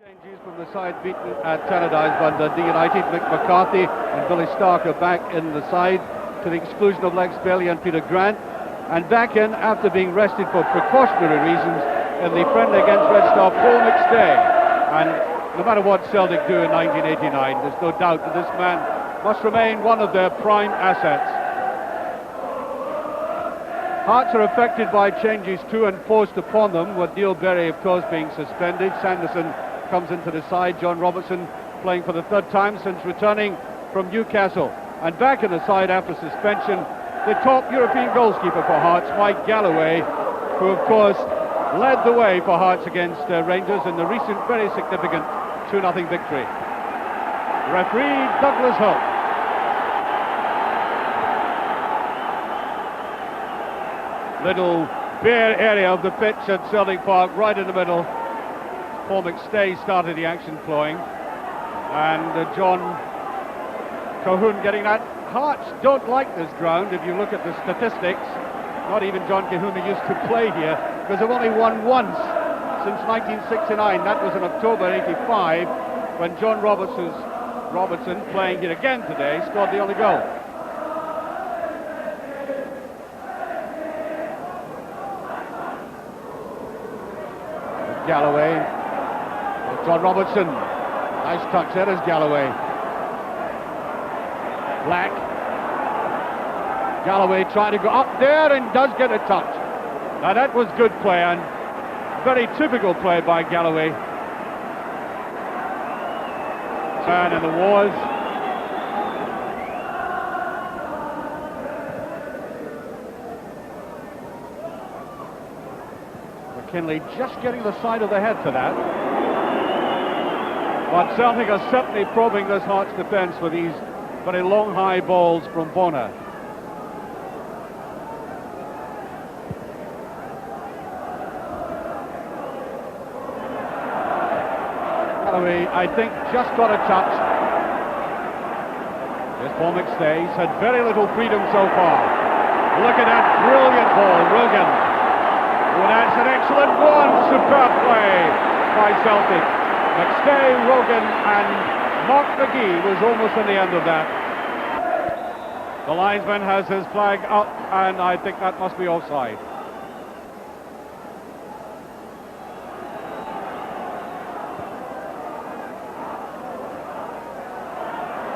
Changes from the side beaten at Tannadice by Dundee United. Mick McCarthy and Billy Stark are back in the side to the exclusion of Lex Bailey and Peter Grant, and back in after being rested for precautionary reasons in the friendly against Red Star, Paul McStay. And no matter what Celtic do in 1989, there's no doubt that this man must remain one of their prime assets. Hearts are affected by changes to and forced upon them, with Neil Berry of course being suspended. Sanderson comes into the side. John Robertson playing for the third time since returning from Newcastle, and back in the side after suspension, the top European goalkeeper for Hearts, Mike Galloway, who of course led the way for Hearts against Rangers in the recent very significant 2-0 victory. Referee Douglas Hope. Little bare area of the pitch at Celtic Park, right in the middle. Paul McStay started the action flowing, and John Cahoon getting that. Hearts don't like this ground if you look at the statistics. Not even John Cahoon, who used to play here, because they've only won once since 1969. That was in October '85 when John Robertson, playing here again today, scored the only goal. Galloway, John Robertson, nice touch there as Galloway. Black, Galloway trying to go up there and does get a touch. Now that was good play, and very typical play by Galloway. Turn in the wars. McKinley just getting the side of the head for that. But Celtic are certainly probing this Hearts defence with these very long high balls from Bona. Galloway, I think, just got a touch. Here's Paul McStay. He's had very little freedom so far. Look at that brilliant ball, Rogan. Well, that's an excellent one. Superb play by Celtic. McStay, Rogan, and Mark McGee was almost on the end of that. The linesman has his flag up, and I think that must be offside.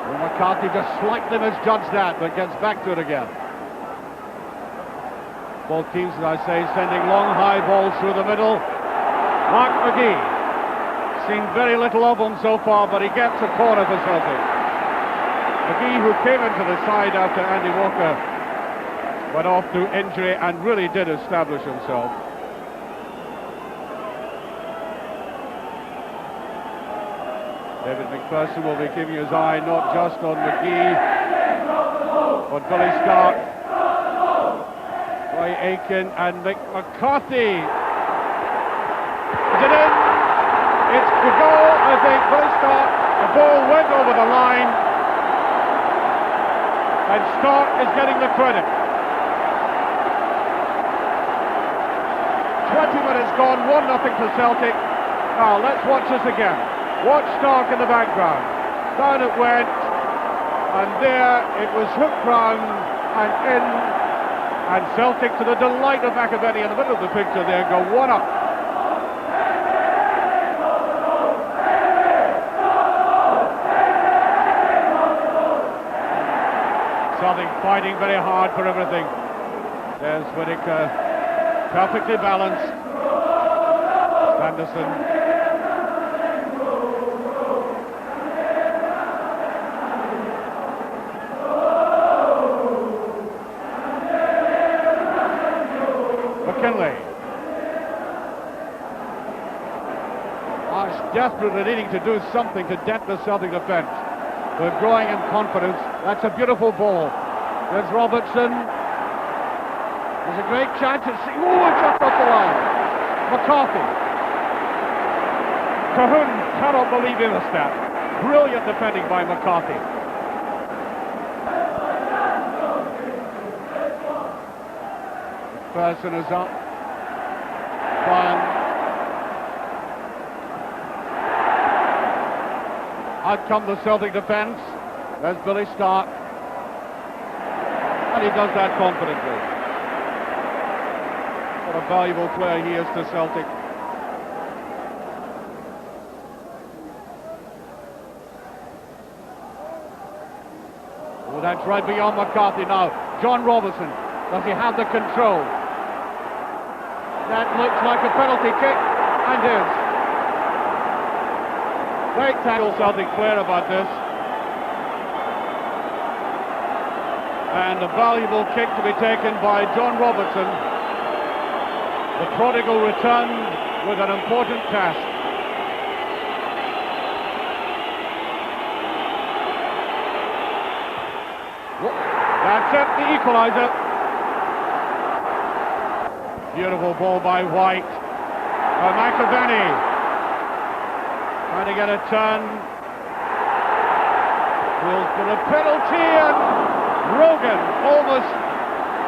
Well, McCarthy just slightly misjudged that, but gets back to it again. Both teams, as I say, sending long high balls through the middle. Mark McGee, seen very little of him so far, but he gets a corner for Celtic. McGee, who came into the side after Andy Walker went off through injury and really did establish himself. David McPherson will be keeping his eye not just on McGee, but Billy Stark, Roy Aitken, and Mick McCarthy. Is it in? It's the goal, I think. Billy Stark, the ball went over the line, and Stark is getting the credit. 20 minutes gone, 1-0 to Celtic. Now let's watch this again. Watch Stark in the background. Down it went, and there it was hooked round and in, and Celtic, to the delight of McAvenny in the middle of the picture there, go 1-up. Celtic fighting very hard for everything. There's Whittaker, perfectly balanced. Sanderson. McKinley. Hearts desperately needing to do something to dent the Celtic defence. They're growing in confidence. That's a beautiful ball. There's Robertson. There's a great chance. It's just off the line. McCarthy. Cahoon cannot believe in the stat. Brilliant defending by McCarthy. Person is up. Brian. Out come the Celtic defence. There's Billy Stark. And he does that confidently. What a valuable player he is to Celtic. Oh, that's right beyond McCarthy now. John Robertson, does he have the control? That looks like a penalty kick, and is. Great tackle, Celtic player about this. And a valuable kick to be taken by John Robertson. The prodigal returned with an important task. That's it, the equaliser. Beautiful ball by White. McAvaney trying to get a turn. Wills for a penalty, and Rogan almost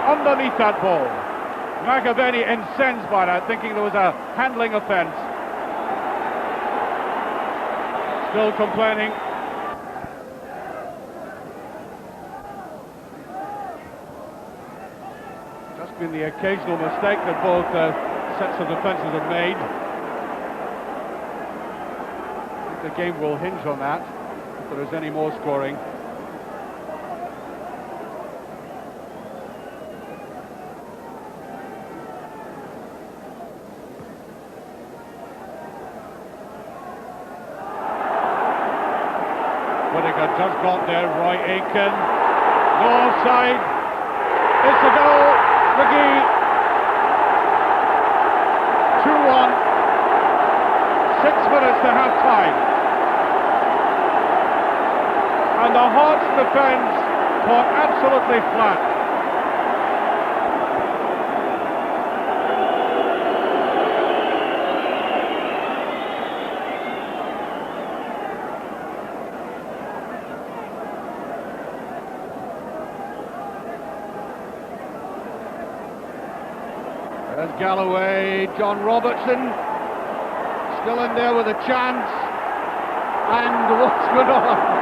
underneath that ball. McAvaney incensed by that, thinking there was a handling offence. Still complaining. Just been the occasional mistake that both sets of defences have made. I think the game will hinge on that, if there is any more scoring. Whittaker just got there, Roy Aitken. No offside. It's a goal. McGee. 2-1. 6 minutes to half time. And the Hearts defence caught absolutely flat. There's Galloway, John Robertson, still in there with a chance, and what's going on?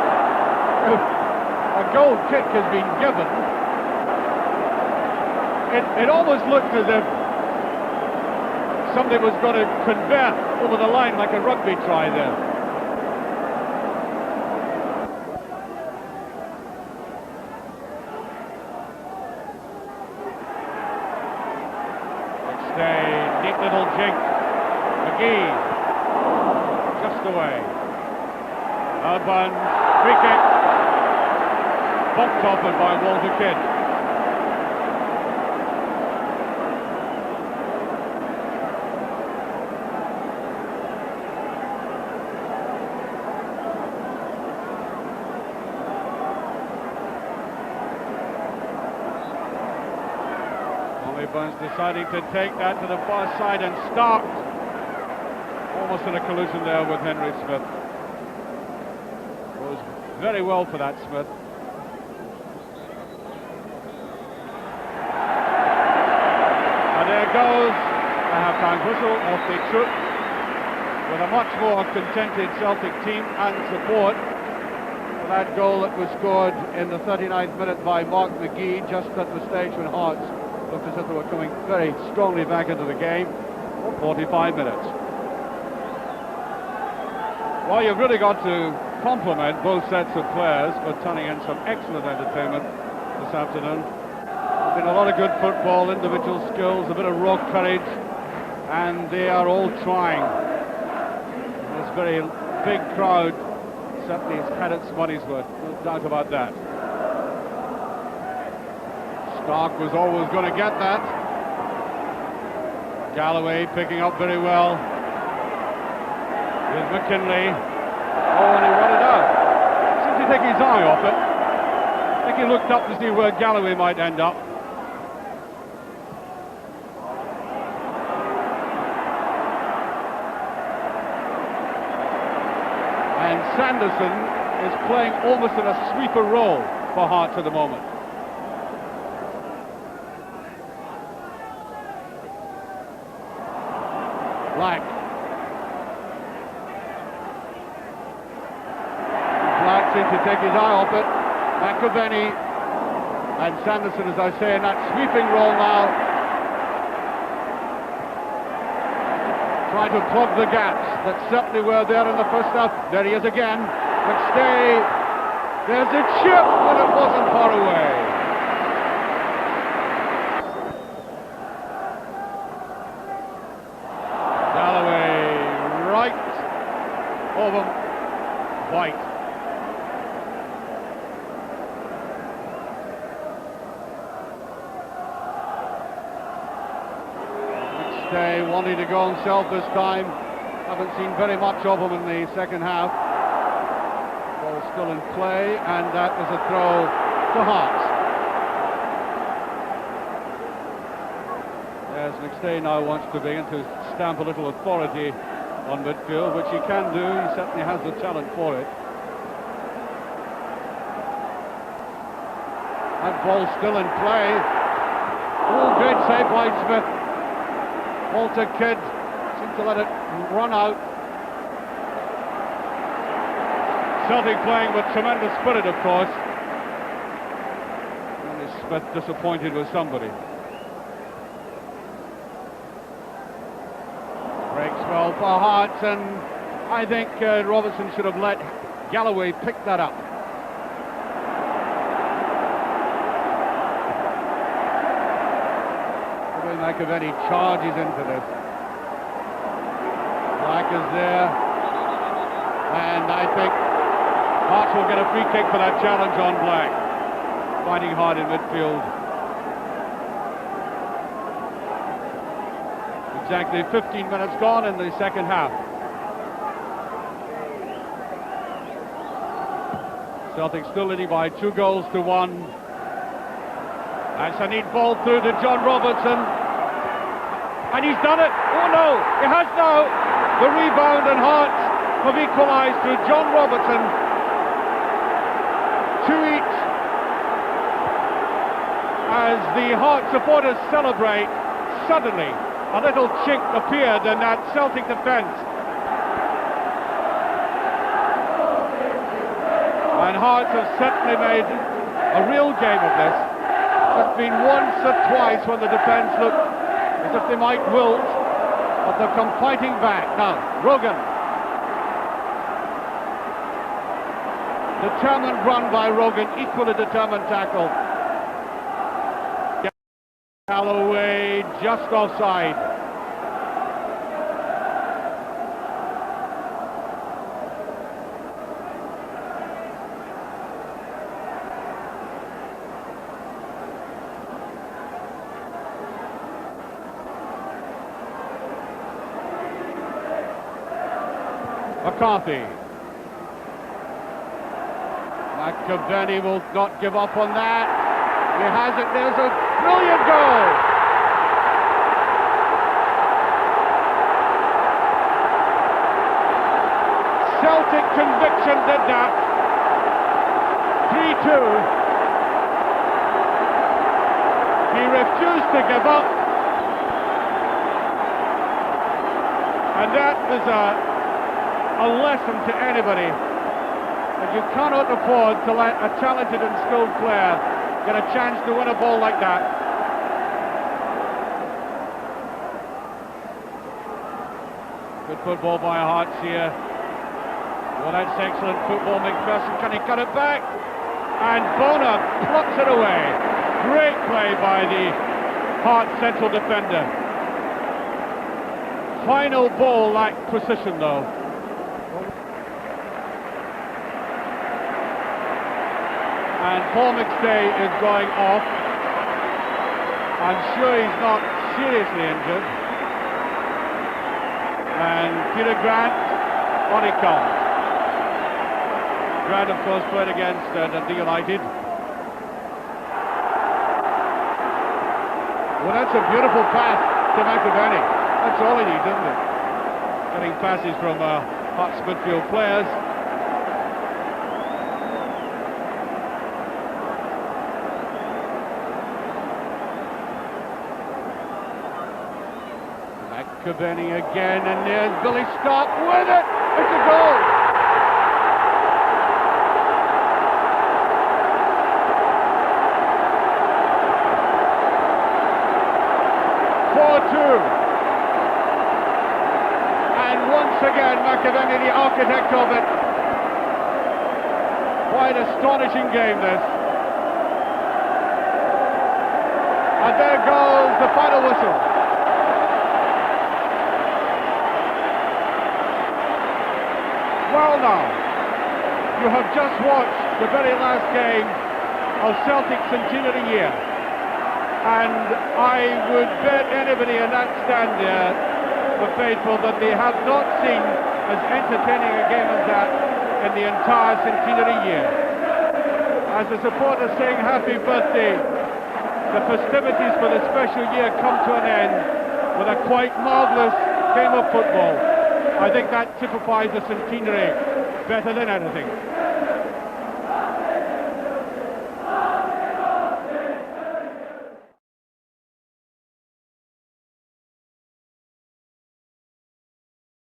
A goal kick has been given. It almost looked as if somebody was going to convert over the line like a rugby try there. Neat little jink. McGee just away. Urban free kick. Bumped off it by Walter Kidd. Burns deciding to take that to the far side and start. Almost in a collision there with Henry Smith. Goes very well for that, Smith. And there goes the half-time whistle off the troop, with a much more contented Celtic team and support for that goal that was scored in the 39th minute by Mark McGee, just at the stage when Hearts looked as if they were coming very strongly back into the game for 45 minutes. Well, you've really got to compliment both sets of players for turning in some excellent entertainment this afternoon. There's been a lot of good football, individual skills, a bit of raw courage, and they are all trying. This very big crowd certainly has had its money's worth, no doubt about that. Stark was always going to get that. Galloway picking up very well. With McKinley. Oh, and he run it out. Seems to take his eye off it. I think he looked up to see where Galloway might end up. And Sanderson is playing almost in a sweeper role for Hearts at the moment. Black. seem to take his eye off it. McAvenny and Sanderson, as I say, in that sweeping role now, trying to plug the gaps that certainly were there in the first half. There he is again. McStay, there's a chip, but it wasn't far away. Galloway right over White. McStay wanting to go himself this time. Haven't seen very much of him in the second half. Ball still in play, and that was a throw to Hearts. Yes, McStay now wants to begin to stamp a little authority on midfield, which he can do. He certainly has the talent for it. That ball still in play. Oh, great save by Smith. Walter Kidd seemed to let it run out. Celtic playing with tremendous spirit, of course. And is Smith disappointed with somebody? Breaks well for Hearts, and I think Robertson should have let Galloway pick that up. McAvenny charges into this. Black is there, and I think Hearts will get a free kick for that challenge on Black. Fighting hard in midfield. Exactly 15 minutes gone in the second half. Celtic still leading by 2-1. That's a neat ball through to John Robertson. And he's done it. Oh no, he has now. The rebound, and Hearts have equalised through John Robertson. 2 each. As the Hearts supporters celebrate, suddenly a little chink appeared in that Celtic defence. And Hearts have certainly made a real game of this. There's been once or twice when the defence looked as if they might wilt, but they've come fighting back. Now, Rogan. Determined run by Rogan, equally determined tackle. Galloway just offside. McCarthy. McAvenny will not give up on that. He has it. There's a brilliant goal. Celtic conviction did that. 3-2. He refused to give up. And that is a lesson to anybody, that you cannot afford to let a talented and skilled player get a chance to win a ball like that. Good football by Hearts here. Well, that's excellent football. McPherson, can he cut it back? And Bona plucks it away. Great play by the Hearts central defender. Final ball lacked precision though. And Paul McStay is going off. I'm sure he's not seriously injured. And Peter Grant, on he comes. Grant, of course, played against Dundee United. Well, that's a beautiful pass to McAvenny. That's all he needs, isn't it? Getting passes from Hearts midfield players. McAvenny again, and there's Billy Stark with it. It's a goal. 4-2. And once again, McAvenny, the architect of it. Quite astonishing game, this. And there goes the final whistle. Well now, you have just watched the very last game of Celtic centenary year. And I would bet anybody in that stand there, the faithful, that they have not seen as entertaining a game as that in the entire centenary year. As the supporters saying happy birthday, the festivities for the special year come to an end with a quite marvellous game of football. I think that typifies the centenary better than anything.